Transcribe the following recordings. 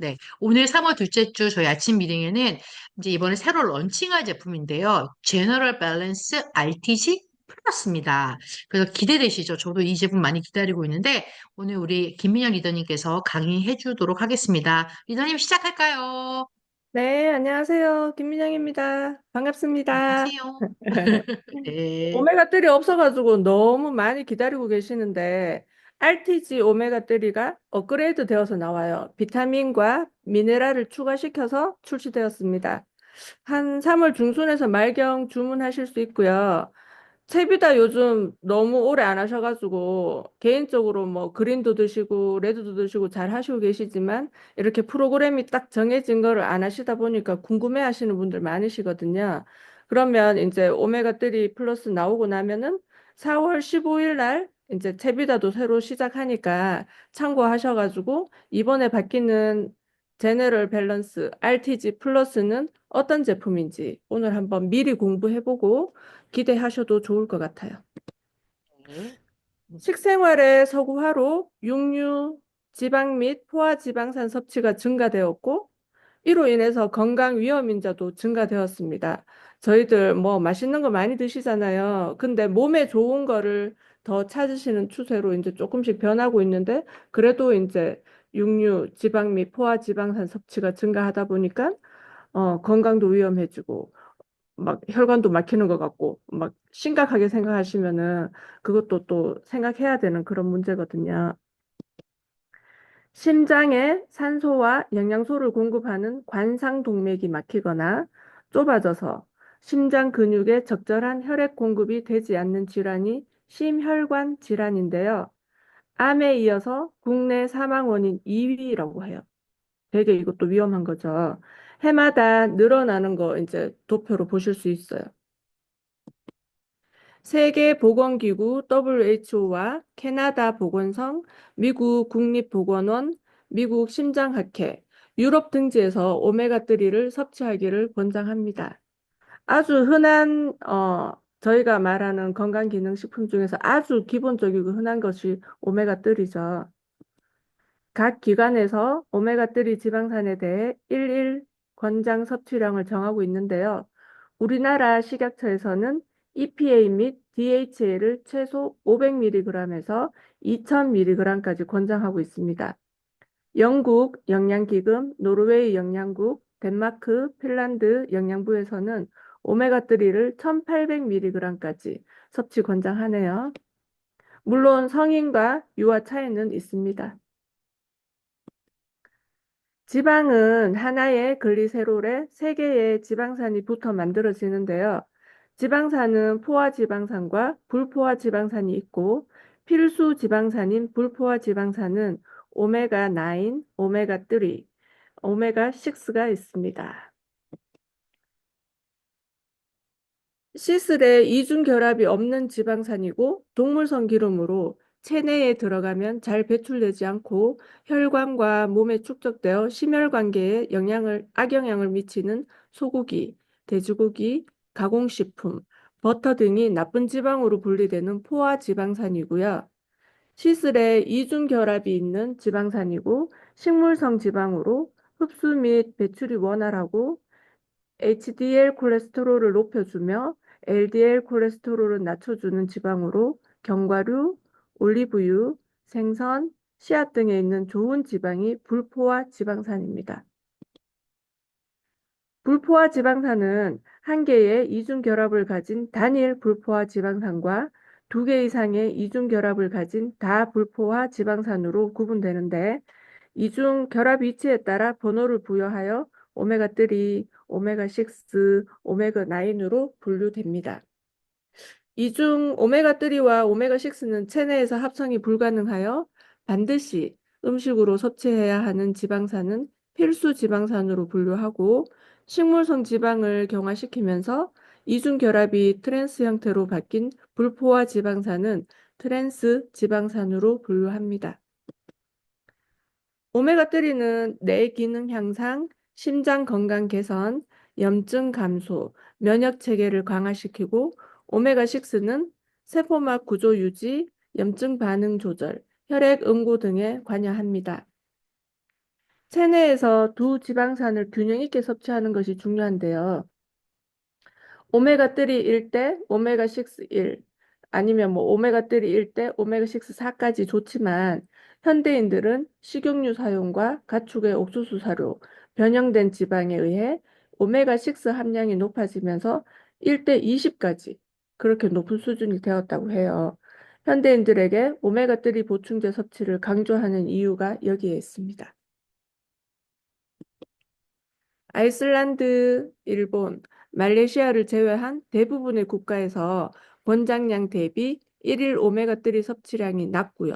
네. 오늘 3월 둘째 주 저희 아침 미팅에는 이제 이번에 새로 런칭할 제품인데요. 제너럴 밸런스 RTG 플러스입니다. 그래서 기대되시죠? 저도 이 제품 많이 기다리고 있는데 오늘 우리 김민영 리더님께서 강의해 주도록 하겠습니다. 리더님 시작할까요? 네, 안녕하세요. 김민영입니다. 반갑습니다. 안녕하세요. 네. 오메가3 없어가지고 너무 많이 기다리고 계시는데, RTG 오메가3가 업그레이드 되어서 나와요. 비타민과 미네랄을 추가시켜서 출시되었습니다. 한 3월 중순에서 말경 주문하실 수 있고요. 채비다 요즘 너무 오래 안 하셔가지고 개인적으로 뭐 그린도 드시고 레드도 드시고 잘 하시고 계시지만 이렇게 프로그램이 딱 정해진 거를 안 하시다 보니까 궁금해 하시는 분들 많으시거든요. 그러면 이제 오메가3 플러스 나오고 나면은 4월 15일 날 이제 채비다도 새로 시작하니까 참고하셔가지고 이번에 바뀌는 제네럴 밸런스 RTG 플러스는 어떤 제품인지 오늘 한번 미리 공부해보고 기대하셔도 좋을 것 같아요. 네. 식생활의 서구화로 육류, 지방 및 포화지방산 섭취가 증가되었고, 이로 인해서 건강 위험 인자도 증가되었습니다. 저희들 뭐 맛있는 거 많이 드시잖아요. 근데 몸에 좋은 거를 더 찾으시는 추세로 이제 조금씩 변하고 있는데, 그래도 이제 육류, 지방 및 포화지방산 섭취가 증가하다 보니까 건강도 위험해지고 막 혈관도 막히는 것 같고 막 심각하게 생각하시면은 그것도 또 생각해야 되는 그런 문제거든요. 심장에 산소와 영양소를 공급하는 관상동맥이 막히거나 좁아져서 심장 근육에 적절한 혈액 공급이 되지 않는 질환이 심혈관 질환인데요. 암에 이어서 국내 사망 원인 2위라고 해요. 되게 이것도 위험한 거죠. 해마다 늘어나는 거 이제 도표로 보실 수 있어요. 세계보건기구 WHO와 캐나다 보건성, 미국 국립보건원, 미국 심장학회, 유럽 등지에서 오메가3를 섭취하기를 권장합니다. 아주 흔한 저희가 말하는 건강기능식품 중에서 아주 기본적이고 흔한 것이 오메가3죠. 각 기관에서 오메가3 지방산에 대해 일일 권장 섭취량을 정하고 있는데요. 우리나라 식약처에서는 EPA 및 DHA를 최소 500mg에서 2000mg까지 권장하고 있습니다. 영국 영양기금, 노르웨이 영양국, 덴마크, 핀란드 영양부에서는 오메가3를 1800mg까지 섭취 권장하네요. 물론 성인과 유아 차이는 있습니다. 지방은 하나의 글리세롤에 세 개의 지방산이 붙어 만들어지는데요. 지방산은 포화지방산과 불포화지방산이 있고 필수 지방산인 불포화지방산은 오메가9, 오메가3, 오메가6가 있습니다. 시슬에 이중결합이 없는 지방산이고 동물성 기름으로 체내에 들어가면 잘 배출되지 않고 혈관과 몸에 축적되어 심혈관계에 악영향을 미치는 소고기, 돼지고기, 가공식품, 버터 등이 나쁜 지방으로 분리되는 포화지방산이고요. 시슬에 이중결합이 있는 지방산이고 식물성 지방으로 흡수 및 배출이 원활하고 HDL 콜레스테롤을 높여주며 LDL 콜레스테롤을 낮춰주는 지방으로 견과류, 올리브유, 생선, 씨앗 등에 있는 좋은 지방이 불포화 지방산입니다. 불포화 지방산은 한 개의 이중 결합을 가진 단일 불포화 지방산과 두 개 이상의 이중 결합을 가진 다불포화 지방산으로 구분되는데 이중 결합 위치에 따라 번호를 부여하여 오메가3, 오메가6, 오메가9으로 분류됩니다. 이중 오메가3와 오메가6는 체내에서 합성이 불가능하여 반드시 음식으로 섭취해야 하는 지방산은 필수 지방산으로 분류하고 식물성 지방을 경화시키면서 이중 결합이 트랜스 형태로 바뀐 불포화 지방산은 트랜스 지방산으로 분류합니다. 오메가3는 뇌 기능 향상, 심장 건강 개선, 염증 감소, 면역 체계를 강화시키고 오메가6는 세포막 구조 유지, 염증 반응 조절, 혈액 응고 등에 관여합니다. 체내에서 두 지방산을 균형 있게 섭취하는 것이 중요한데요. 오메가3 1대 오메가6 1 아니면 뭐 오메가3 1대 오메가6 4까지 좋지만 현대인들은 식용유 사용과 가축의 옥수수 사료, 변형된 지방에 의해 오메가6 함량이 높아지면서 1대 20까지 그렇게 높은 수준이 되었다고 해요. 현대인들에게 오메가3 보충제 섭취를 강조하는 이유가 여기에 있습니다. 아이슬란드, 일본, 말레이시아를 제외한 대부분의 국가에서 권장량 대비 일일 오메가3 섭취량이 낮고요.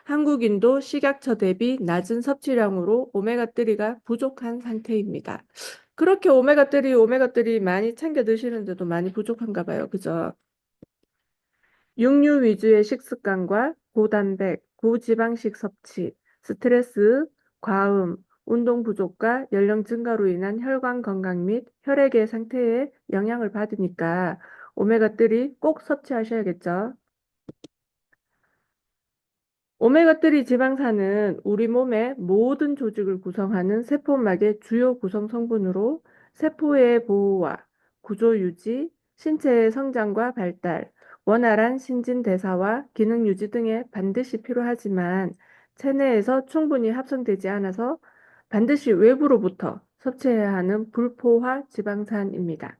한국인도 식약처 대비 낮은 섭취량으로 오메가3가 부족한 상태입니다. 그렇게 오메가3 많이 챙겨 드시는데도 많이 부족한가 봐요. 그죠? 육류 위주의 식습관과 고단백, 고지방식 섭취, 스트레스, 과음, 운동 부족과 연령 증가로 인한 혈관 건강 및 혈액의 상태에 영향을 받으니까 오메가3 꼭 섭취하셔야겠죠. 오메가3 지방산은 우리 몸의 모든 조직을 구성하는 세포막의 주요 구성 성분으로 세포의 보호와 구조 유지, 신체의 성장과 발달, 원활한 신진대사와 기능 유지 등에 반드시 필요하지만 체내에서 충분히 합성되지 않아서 반드시 외부로부터 섭취해야 하는 불포화 지방산입니다.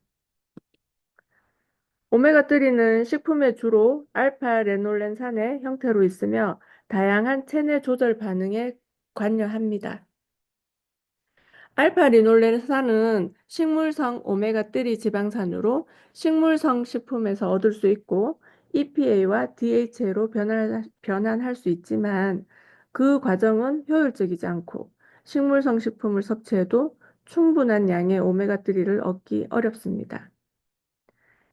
오메가3는 식품에 주로 알파 레놀렌산의 형태로 있으며 다양한 체내 조절 반응에 관여합니다. 알파 리놀렌산은 식물성 오메가3 지방산으로 식물성 식품에서 얻을 수 있고 EPA와 DHA로 변환할 수 있지만 그 과정은 효율적이지 않고 식물성 식품을 섭취해도 충분한 양의 오메가3를 얻기 어렵습니다.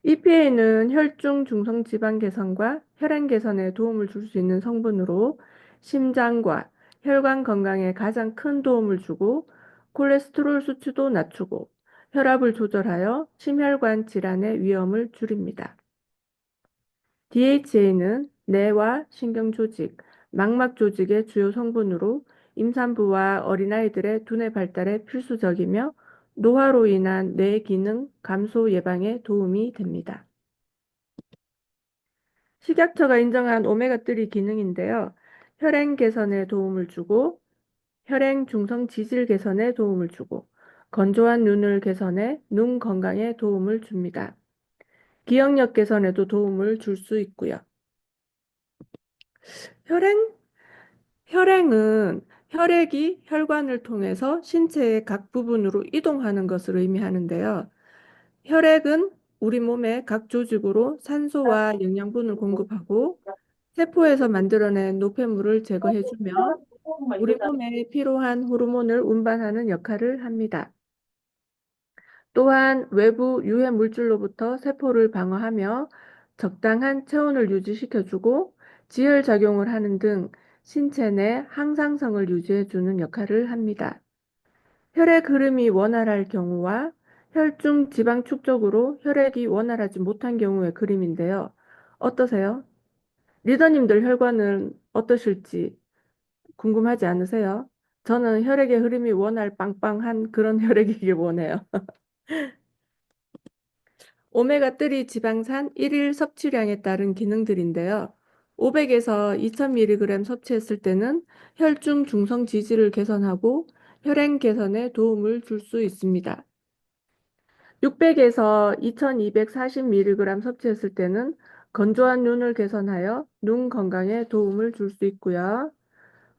EPA는 혈중 중성 지방 개선과 혈행 개선에 도움을 줄 수 있는 성분으로 심장과 혈관 건강에 가장 큰 도움을 주고 콜레스테롤 수치도 낮추고 혈압을 조절하여 심혈관 질환의 위험을 줄입니다. DHA는 뇌와 신경 조직, 망막 조직의 주요 성분으로 임산부와 어린아이들의 두뇌 발달에 필수적이며 노화로 인한 뇌 기능 감소 예방에 도움이 됩니다. 식약처가 인정한 오메가3 기능인데요. 혈행 개선에 도움을 주고 혈행 중성 지질 개선에 도움을 주고 건조한 눈을 개선해 눈 건강에 도움을 줍니다. 기억력 개선에도 도움을 줄 수 있고요. 혈행? 혈행은 혈액이 혈관을 통해서 신체의 각 부분으로 이동하는 것을 의미하는데요. 혈액은 우리 몸의 각 조직으로 산소와 영양분을 공급하고 세포에서 만들어낸 노폐물을 제거해주며 우리 몸에 필요한 호르몬을 운반하는 역할을 합니다. 또한 외부 유해 물질로부터 세포를 방어하며 적당한 체온을 유지시켜주고 지혈작용을 하는 등 신체 내 항상성을 유지해주는 역할을 합니다. 혈액 흐름이 원활할 경우와 혈중 지방 축적으로 혈액이 원활하지 못한 경우의 그림인데요. 어떠세요? 리더님들 혈관은 어떠실지 궁금하지 않으세요? 저는 혈액의 흐름이 원활 빵빵한 그런 혈액이길 원해요. 오메가3 지방산 1일 섭취량에 따른 기능들인데요. 500에서 2000mg 섭취했을 때는 혈중 중성 지질을 개선하고 혈행 개선에 도움을 줄 수 있습니다. 600에서 2240mg 섭취했을 때는 건조한 눈을 개선하여 눈 건강에 도움을 줄 수 있고요.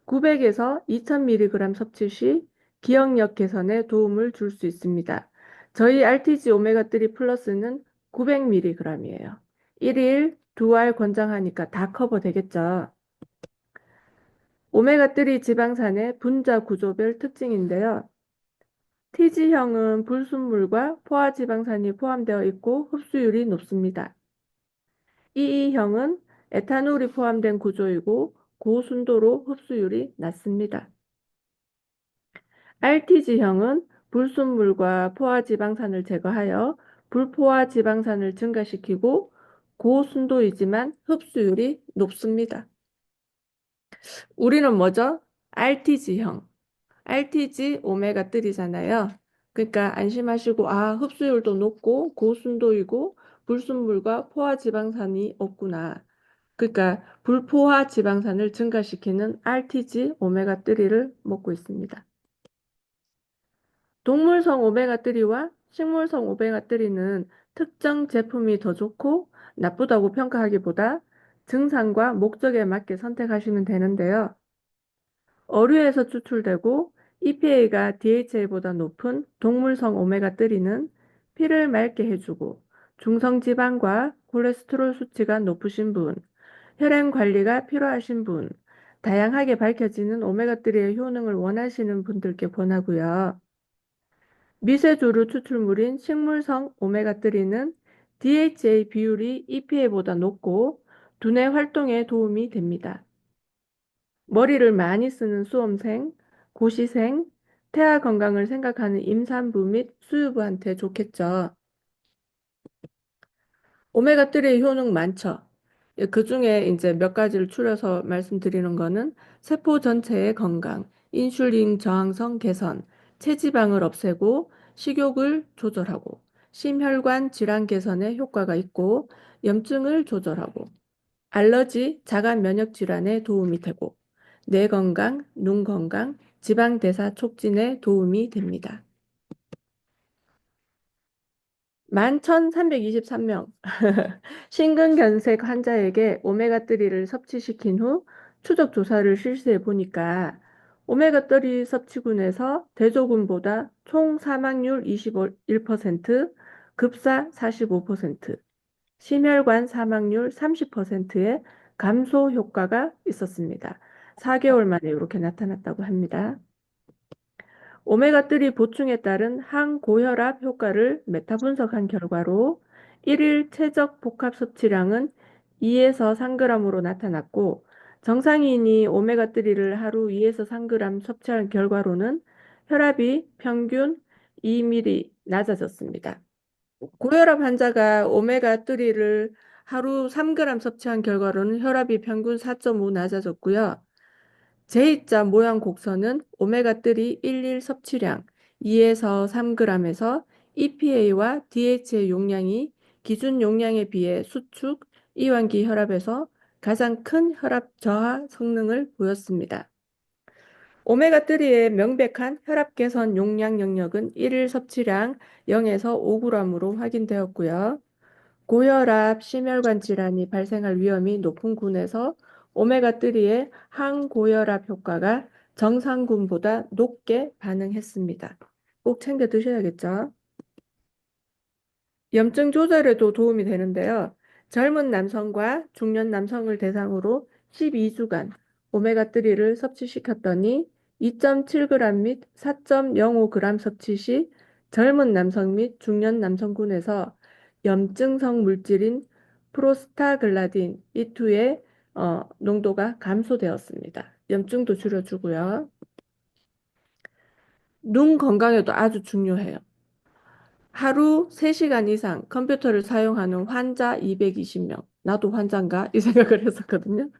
900에서 2000mg 섭취 시 기억력 개선에 도움을 줄 수 있습니다. 저희 RTG 오메가3 플러스는 900mg이에요. 1일 2알 권장하니까 다 커버 되겠죠. 오메가3 지방산의 분자 구조별 특징인데요. TG형은 불순물과 포화지방산이 포함되어 있고 흡수율이 높습니다. EE형은 에탄올이 포함된 구조이고 고순도로 흡수율이 낮습니다. RTG형은 불순물과 포화지방산을 제거하여 불포화지방산을 증가시키고 고순도이지만 흡수율이 높습니다. 우리는 뭐죠? RTG형. RTG 오메가3잖아요. 그러니까 안심하시고, 아, 흡수율도 높고 고순도이고 불순물과 포화 지방산이 없구나. 그러니까 불포화 지방산을 증가시키는 RTG 오메가3를 먹고 있습니다. 동물성 오메가3와 식물성 오메가3는 특정 제품이 더 좋고 나쁘다고 평가하기보다 증상과 목적에 맞게 선택하시면 되는데요. 어류에서 추출되고 EPA가 DHA보다 높은 동물성 오메가3는 피를 맑게 해주고 중성 지방과 콜레스테롤 수치가 높으신 분, 혈행 관리가 필요하신 분, 다양하게 밝혀지는 오메가3의 효능을 원하시는 분들께 권하고요. 미세조류 추출물인 식물성 오메가3는 DHA 비율이 EPA보다 높고 두뇌 활동에 도움이 됩니다. 머리를 많이 쓰는 수험생, 고시생, 태아 건강을 생각하는 임산부 및 수유부한테 좋겠죠. 오메가3의 효능 많죠. 그 중에 이제 몇 가지를 추려서 말씀드리는 거는 세포 전체의 건강, 인슐린 저항성 개선, 체지방을 없애고 식욕을 조절하고, 심혈관 질환 개선에 효과가 있고, 염증을 조절하고, 알러지, 자가 면역 질환에 도움이 되고, 뇌 건강, 눈 건강, 지방 대사 촉진에 도움이 됩니다. 11,323명 심근경색 환자에게 오메가3를 섭취시킨 후 추적 조사를 실시해 보니까 오메가3 섭취군에서 대조군보다 총 사망률 21%, 급사 45%, 심혈관 사망률 30%의 감소 효과가 있었습니다. 4개월 만에 이렇게 나타났다고 합니다. 오메가3 보충에 따른 항고혈압 효과를 메타 분석한 결과로 1일 최적 복합 섭취량은 2에서 3g으로 나타났고 정상인이 오메가3를 하루 2에서 3g 섭취한 결과로는 혈압이 평균 2ml 낮아졌습니다. 고혈압 환자가 오메가3를 하루 3g 섭취한 결과로는 혈압이 평균 4.5 낮아졌고요. J자 모양 곡선은 오메가3 일일 섭취량 2에서 3g에서 EPA와 DHA 용량이 기준 용량에 비해 수축, 이완기 혈압에서 가장 큰 혈압 저하 성능을 보였습니다. 오메가3의 명백한 혈압 개선 용량 영역은 일일 섭취량 0에서 5g으로 확인되었고요. 고혈압, 심혈관 질환이 발생할 위험이 높은 군에서 오메가3의 항고혈압 효과가 정상군보다 높게 반응했습니다. 꼭 챙겨 드셔야겠죠? 염증 조절에도 도움이 되는데요. 젊은 남성과 중년 남성을 대상으로 12주간 오메가3를 섭취시켰더니 2.7g 및 4.05g 섭취 시 젊은 남성 및 중년 남성군에서 염증성 물질인 프로스타글라딘 E2의 농도가 감소되었습니다. 염증도 줄여주고요. 눈 건강에도 아주 중요해요. 하루 3시간 이상 컴퓨터를 사용하는 환자 220명. 나도 환자인가? 이 생각을 했었거든요.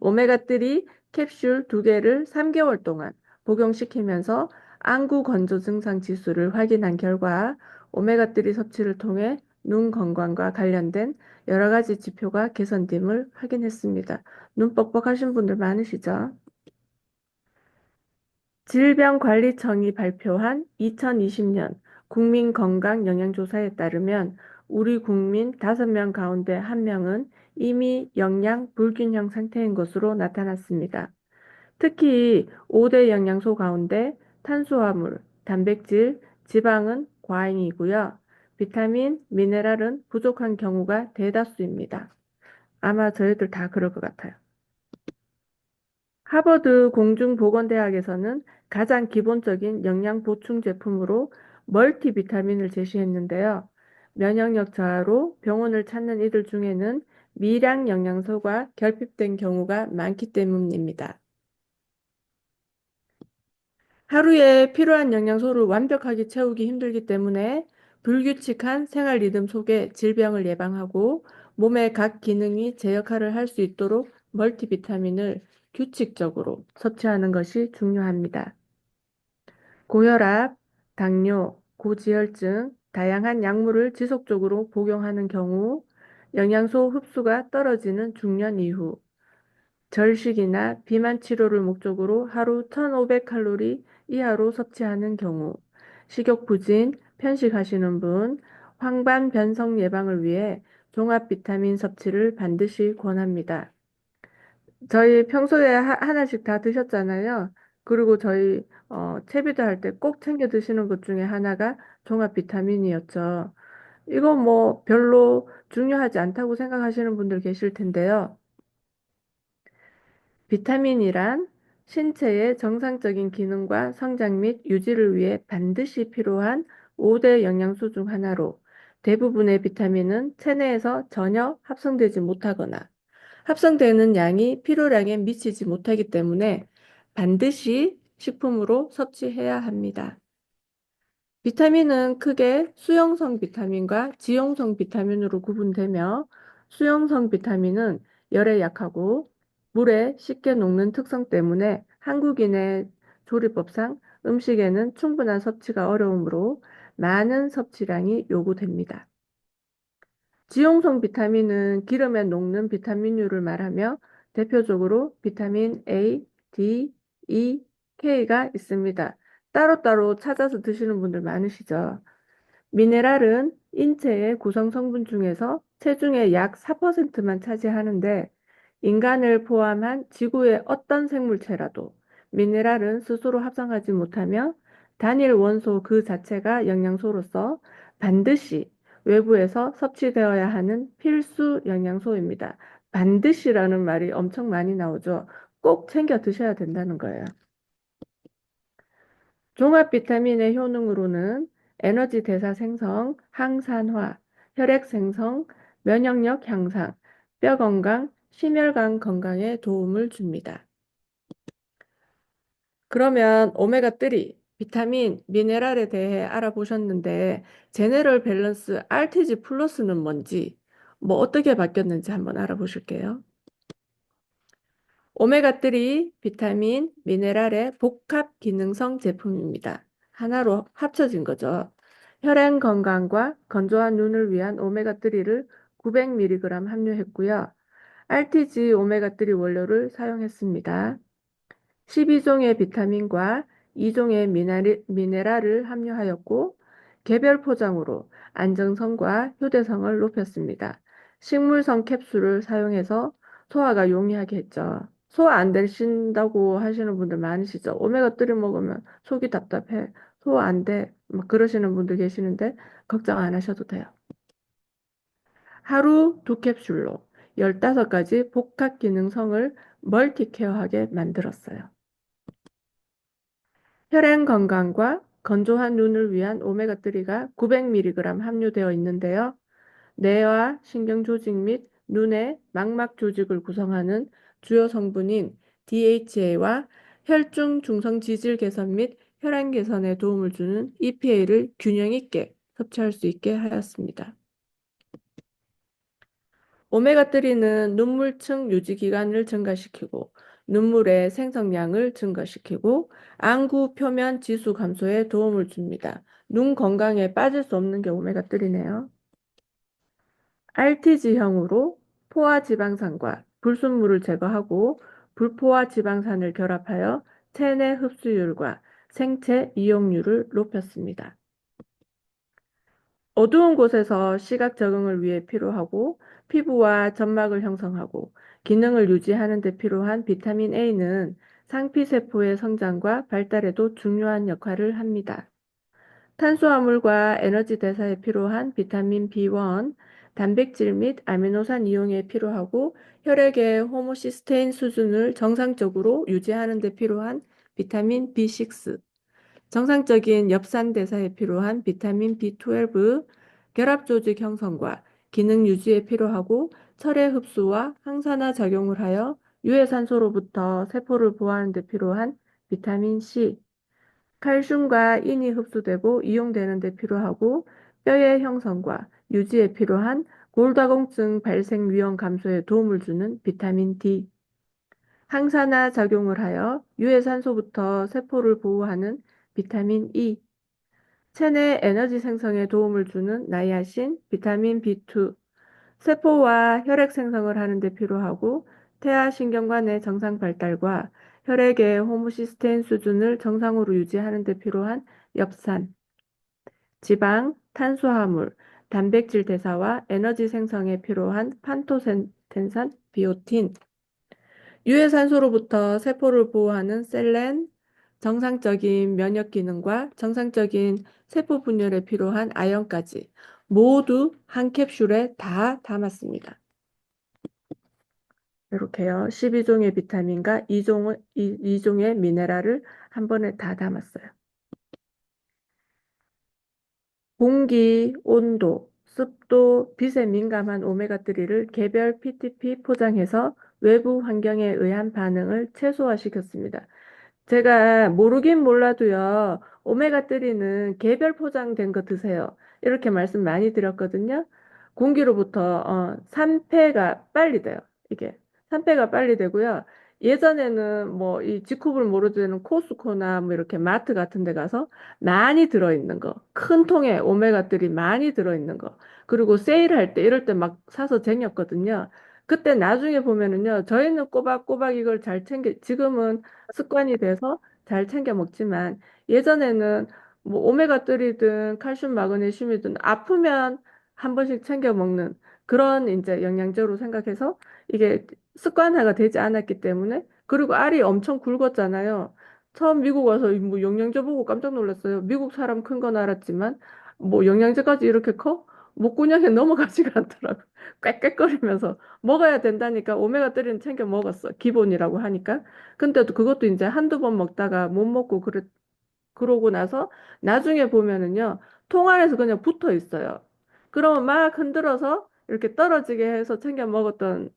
오메가3 캡슐 2개를 3개월 동안 복용시키면서 안구 건조 증상 지수를 확인한 결과 오메가3 섭취를 통해 눈 건강과 관련된 여러 가지 지표가 개선됨을 확인했습니다. 눈 뻑뻑하신 분들 많으시죠? 질병관리청이 발표한 2020년 국민건강영양조사에 따르면 우리 국민 5명 가운데 1명은 이미 영양 불균형 상태인 것으로 나타났습니다. 특히 5대 영양소 가운데 탄수화물, 단백질, 지방은 과잉이고요. 비타민, 미네랄은 부족한 경우가 대다수입니다. 아마 저희들 다 그럴 것 같아요. 하버드 공중보건대학에서는 가장 기본적인 영양 보충 제품으로 멀티비타민을 제시했는데요. 면역력 저하로 병원을 찾는 이들 중에는 미량 영양소가 결핍된 경우가 많기 때문입니다. 하루에 필요한 영양소를 완벽하게 채우기 힘들기 때문에 불규칙한 생활 리듬 속에 질병을 예방하고 몸의 각 기능이 제 역할을 할 수 있도록 멀티비타민을 규칙적으로 섭취하는 것이 중요합니다. 고혈압, 당뇨, 고지혈증, 다양한 약물을 지속적으로 복용하는 경우, 영양소 흡수가 떨어지는 중년 이후, 절식이나 비만 치료를 목적으로 하루 1,500칼로리 이하로 섭취하는 경우, 식욕 부진, 편식하시는 분, 황반 변성 예방을 위해 종합 비타민 섭취를 반드시 권합니다. 저희 평소에 하나씩 다 드셨잖아요. 그리고 저희 채비도 할 때 꼭 챙겨 드시는 것 중에 하나가 종합 비타민이었죠. 이거 뭐 별로 중요하지 않다고 생각하시는 분들 계실 텐데요. 비타민이란 신체의 정상적인 기능과 성장 및 유지를 위해 반드시 필요한 5대 영양소 중 하나로 대부분의 비타민은 체내에서 전혀 합성되지 못하거나 합성되는 양이 필요량에 미치지 못하기 때문에 반드시 식품으로 섭취해야 합니다. 비타민은 크게 수용성 비타민과 지용성 비타민으로 구분되며 수용성 비타민은 열에 약하고 물에 쉽게 녹는 특성 때문에 한국인의 조리법상 음식에는 충분한 섭취가 어려우므로 많은 섭취량이 요구됩니다. 지용성 비타민은 기름에 녹는 비타민류를 말하며 대표적으로 비타민 A, D, E, K가 있습니다. 따로따로 찾아서 드시는 분들 많으시죠? 미네랄은 인체의 구성 성분 중에서 체중의 약 4%만 차지하는데 인간을 포함한 지구의 어떤 생물체라도 미네랄은 스스로 합성하지 못하며 단일 원소 그 자체가 영양소로서 반드시 외부에서 섭취되어야 하는 필수 영양소입니다. 반드시라는 말이 엄청 많이 나오죠. 꼭 챙겨 드셔야 된다는 거예요. 종합 비타민의 효능으로는 에너지 대사 생성, 항산화, 혈액 생성, 면역력 향상, 뼈 건강, 심혈관 건강에 도움을 줍니다. 그러면 오메가3, 비타민, 미네랄에 대해 알아보셨는데 제네럴 밸런스 RTG 플러스는 뭔지, 뭐 어떻게 바뀌었는지 한번 알아보실게요. 오메가3 비타민, 미네랄의 복합 기능성 제품입니다. 하나로 합쳐진 거죠. 혈행 건강과 건조한 눈을 위한 오메가3를 900mg 함유했고요. RTG 오메가3 원료를 사용했습니다. 12종의 비타민과 2종의 미네랄을 함유하였고 개별 포장으로 안정성과 효대성을 높였습니다. 식물성 캡슐을 사용해서 소화가 용이하게 했죠. 소화 안 되신다고 하시는 분들 많으시죠. 오메가3 먹으면 속이 답답해. 소화 안 돼. 막 그러시는 분들 계시는데 걱정 안 하셔도 돼요. 하루 2캡슐로 15가지 복합 기능성을 멀티케어하게 만들었어요. 혈행 건강과 건조한 눈을 위한 오메가3가 900mg 함유되어 있는데요. 뇌와 신경 조직 및 눈의 망막 조직을 구성하는 주요 성분인 DHA와 혈중 중성 지질 개선 및 혈압 개선에 도움을 주는 EPA를 균형 있게 섭취할 수 있게 하였습니다. 오메가3는 눈물층 유지 기간을 증가시키고 눈물의 생성량을 증가시키고 안구 표면 지수 감소에 도움을 줍니다. 눈 건강에 빠질 수 없는 게 오메가3네요. RTG형으로 포화 지방산과 불순물을 제거하고 불포화 지방산을 결합하여 체내 흡수율과 생체 이용률을 높였습니다. 어두운 곳에서 시각 적응을 위해 필요하고 피부와 점막을 형성하고 기능을 유지하는 데 필요한 비타민 A는 상피세포의 성장과 발달에도 중요한 역할을 합니다. 탄수화물과 에너지 대사에 필요한 비타민 B1, 단백질 및 아미노산 이용에 필요하고 혈액의 호모시스테인 수준을 정상적으로 유지하는 데 필요한 비타민 B6, 정상적인 엽산 대사에 필요한 비타민 B12, 결합 조직 형성과 기능 유지에 필요하고 철의 흡수와 항산화 작용을 하여 유해산소로부터 세포를 보호하는 데 필요한 비타민 C, 칼슘과 인이 흡수되고 이용되는 데 필요하고 뼈의 형성과 유지에 필요한 골다공증 발생 위험 감소에 도움을 주는 비타민 D, 항산화 작용을 하여 유해산소부터 세포를 보호하는 비타민 E, 체내 에너지 생성에 도움을 주는 나이아신, 비타민 B2, 세포와 혈액 생성을 하는 데 필요하고 태아신경관의 정상 발달과 혈액의 호모시스테인 수준을 정상으로 유지하는 데 필요한 엽산, 지방, 탄수화물, 단백질 대사와 에너지 생성에 필요한 판토텐산, 비오틴, 유해산소로부터 세포를 보호하는 셀렌, 정상적인 면역 기능과 정상적인 세포 분열에 필요한 아연까지 모두 한 캡슐에 다 담았습니다. 이렇게요. 12종의 비타민과 2종의 미네랄을 한 번에 다 담았어요. 공기, 온도, 습도, 빛에 민감한 오메가3를 개별 PTP 포장해서 외부 환경에 의한 반응을 최소화시켰습니다. 제가 모르긴 몰라도요, 오메가3는 개별 포장된 거 드세요. 이렇게 말씀 많이 드렸거든요. 공기로부터 산패가 빨리 돼요. 이게 산패가 빨리 되고요. 예전에는 뭐 이 직후를 모를 때는 코스코나 뭐 이렇게 마트 같은 데 가서 많이 들어있는 거, 큰 통에 오메가3 많이 들어있는 거, 그리고 세일할 때 이럴 때 막 사서 쟁였거든요. 그때 나중에 보면은요, 저희는 꼬박꼬박 이걸 잘 지금은 습관이 돼서 잘 챙겨 먹지만 예전에는 뭐 오메가3든 칼슘, 마그네슘이든 아프면 한 번씩 챙겨 먹는 그런 이제 영양제로 생각해서 이게 습관화가 되지 않았기 때문에 그리고 알이 엄청 굵었잖아요. 처음 미국 와서 뭐 영양제 보고 깜짝 놀랐어요. 미국 사람 큰 건 알았지만 뭐 영양제까지 이렇게 커? 목구멍에 넘어가지가 않더라고. 꽥꽥거리면서 먹어야 된다니까 오메가3는 챙겨 먹었어. 기본이라고 하니까. 근데도 그것도 이제 한두 번 먹다가 못 먹고 그러고 나서 나중에 보면은요, 통 안에서 그냥 붙어 있어요. 그러면 막 흔들어서 이렇게 떨어지게 해서 챙겨 먹었던,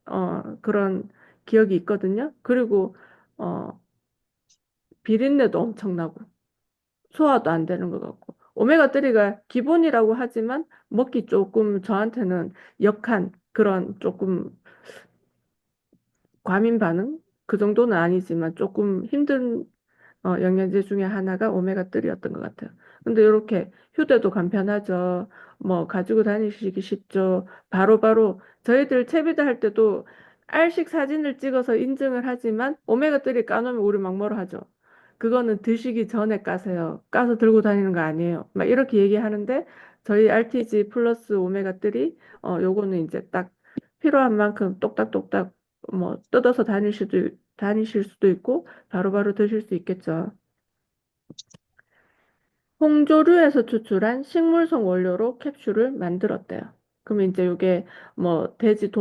그런 기억이 있거든요. 그리고, 어, 비린내도 엄청나고, 소화도 안 되는 것 같고. 오메가3가 기본이라고 하지만 먹기 조금 저한테는 역한 그런 조금 과민 반응? 그 정도는 아니지만 조금 힘든 영양제 중에 하나가 오메가3였던 것 같아요. 근데 이렇게 휴대도 간편하죠. 뭐 가지고 다니시기 쉽죠. 바로바로 저희들 채비도 할 때도 알식 사진을 찍어서 인증을 하지만 오메가3 까놓으면 우리 막 뭐라 하죠. 그거는 드시기 전에 까세요. 까서 들고 다니는 거 아니에요. 막 이렇게 얘기하는데 저희 RTG 플러스 오메가3 요거는 이제 딱 필요한 만큼 똑딱똑딱 뭐 뜯어서 다니실 수도 있고 바로바로 드실 수 있겠죠. 홍조류에서 추출한 식물성 원료로 캡슐을 만들었대요. 그러면 이제 이게 뭐 돼지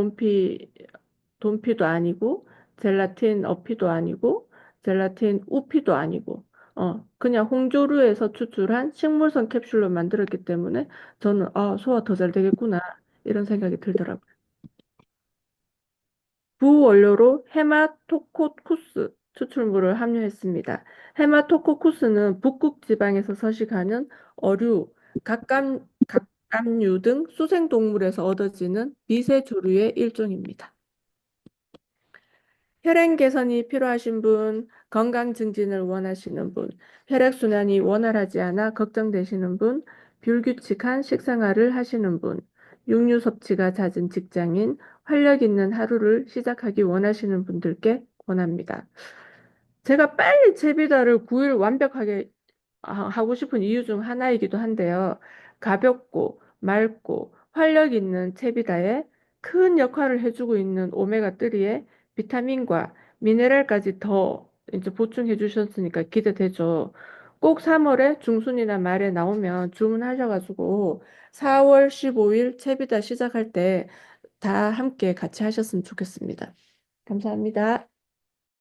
돈피도 아니고 젤라틴 어피도 아니고 젤라틴 우피도 아니고 그냥 홍조류에서 추출한 식물성 캡슐로 만들었기 때문에 저는 소화 더 잘 되겠구나 이런 생각이 들더라고요. 부원료로 헤마토코쿠스 추출물을 함유했습니다. 헤마토코쿠스는 북극 지방에서 서식하는 어류, 갑각류 등 수생동물에서 얻어지는 미세조류의 일종입니다. 혈행 개선이 필요하신 분, 건강 증진을 원하시는 분, 혈액순환이 원활하지 않아 걱정되시는 분, 불규칙한 식생활을 하시는 분, 육류 섭취가 잦은 직장인, 활력 있는 하루를 시작하기 원하시는 분들께 권합니다. 제가 빨리 채비다를 9일 완벽하게 하고 싶은 이유 중 하나이기도 한데요. 가볍고 맑고 활력 있는 채비다에 큰 역할을 해주고 있는 오메가3에 비타민과 미네랄까지 더 이제 보충해 주셨으니까 기대되죠. 꼭 3월에 중순이나 말에 나오면 주문하셔가지고 4월 15일 채비다 시작할 때 다 함께 같이 하셨으면 좋겠습니다. 감사합니다.